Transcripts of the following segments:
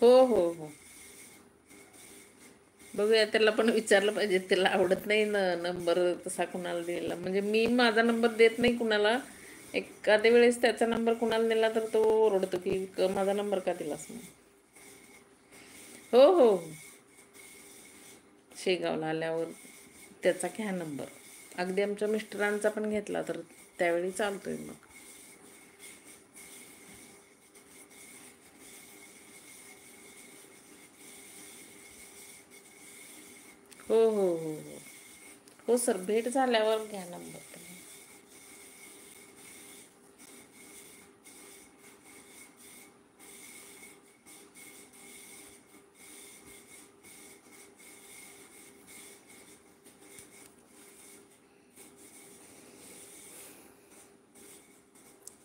हो हो हो. बघूया, त्याला पण विचारलं पाहिजे. त्याला आवडत नाही ना नंबर तसा कुणाला द्यायला. म्हणजे मी माझा नंबर देत नाही कुणाला. एखाद्या वेळेस त्याचा नंबर कुणाला दिला तर तो ओरडतो की माझा नंबर का दिलास म्हणून. हो हो हो. शेगावला आल्यावर त्याचा घ्या नंबर. अगदी आमच्या मिस्टरांचा पण घेतला तर त्यावेळी चालतोय मग. हो हो हो हो. हो सर, भेट झाल्यावर घ्या नंबर.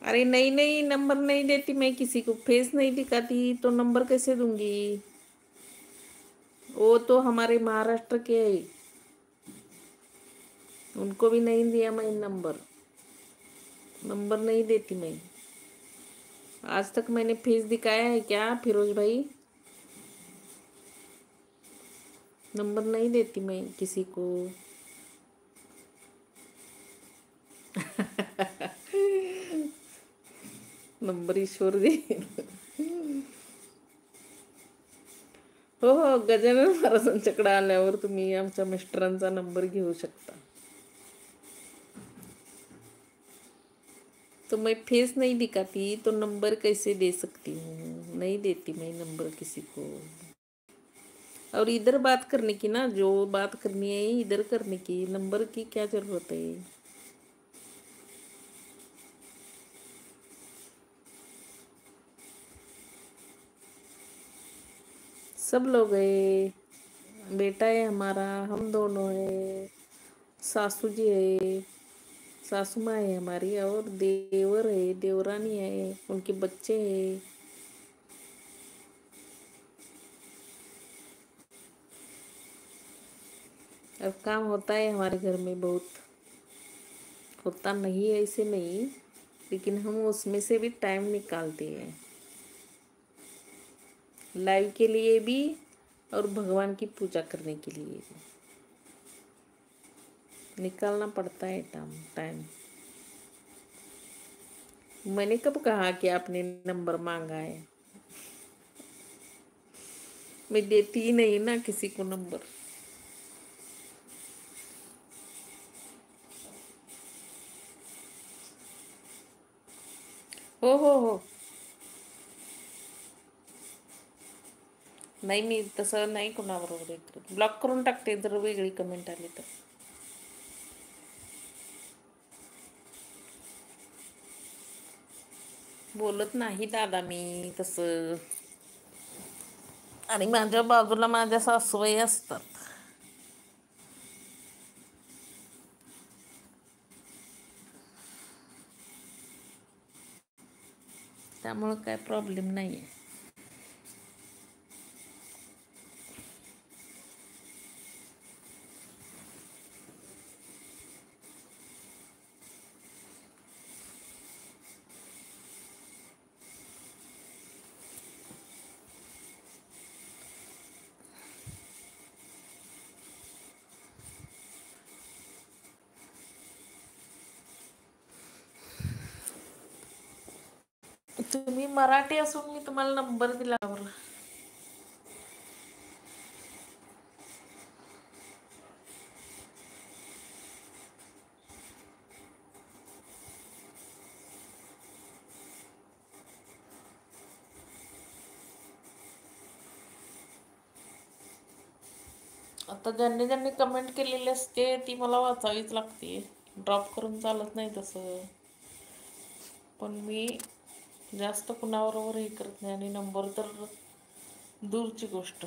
अरे नहीं नहीं, नंबर नहीं देती मैं किसी को, फेस नहीं दिखाती तो नंबर कैसे दूंगी? वो तो हमारे महाराष्ट्र के है, उनको भी नहीं दिया मैं नंबर। नंबर नहीं देती मैं। आज तक मैंने फेस दिखाया है क्या फिरोज भाई? नंबर नहीं देती मैं किसी को। नंबर ईश्वर दे. हो हो, गजानन महाराजांच्याकडे आल्यावर तुम्ही आमच्या मिस्टरांचा नंबर घेऊ शकता. तो मैं फेस नहीं दिखाती तो नंबर कैसे दे सकती हूँ? नहीं देती मैं नंबर किसी को। और इधर बात करने की ना, जो बात करनी है इधर करने की, नंबर की क्या जरूरत है? सब लोग है, बेटा है हमारा, हम दोनों है, सासू जी है, सासू माँ है हमारी, और देवर है, देवरानी है, उनके बच्चे हैं। अब काम होता है हमारे घर में बहुत। होता नहीं है ऐसे नहीं, लेकिन हम उसमें से भी टाइम निकालते हैं, लाइव के लिए भी और भगवान की पूजा करने के लिए भी निकालना पड़ता है टाइम टाइम। मैंने कब कहा कि आपने नंबर मांगा है? मैं देती ही नहीं ना किसी को नंबर। हो हो हो. नाही, मी तसं नाही कोणाबरोबर हे करत. ब्लॉक करून टाकते जर वेगळी कमेंट आली तर. बोलत नाही दादा मी तसं. आणि माझ्या बाजूला माझ्या सासूबाई असतात, त्यामुळं काय प्रॉब्लेम नाही आहे. तुम्ही मराठी असून मी तुम्हाला नंबर दिला बरं. आता ज्यांनी ज्यांनी कमेंट केलेली असते ती मला वाचावीच लागते. ड्रॉप करून चालत नाही तसं. पण मी जास्त कुणाबरोबर हे करत नाही, आणि नंबर तर दूरची गोष्ट.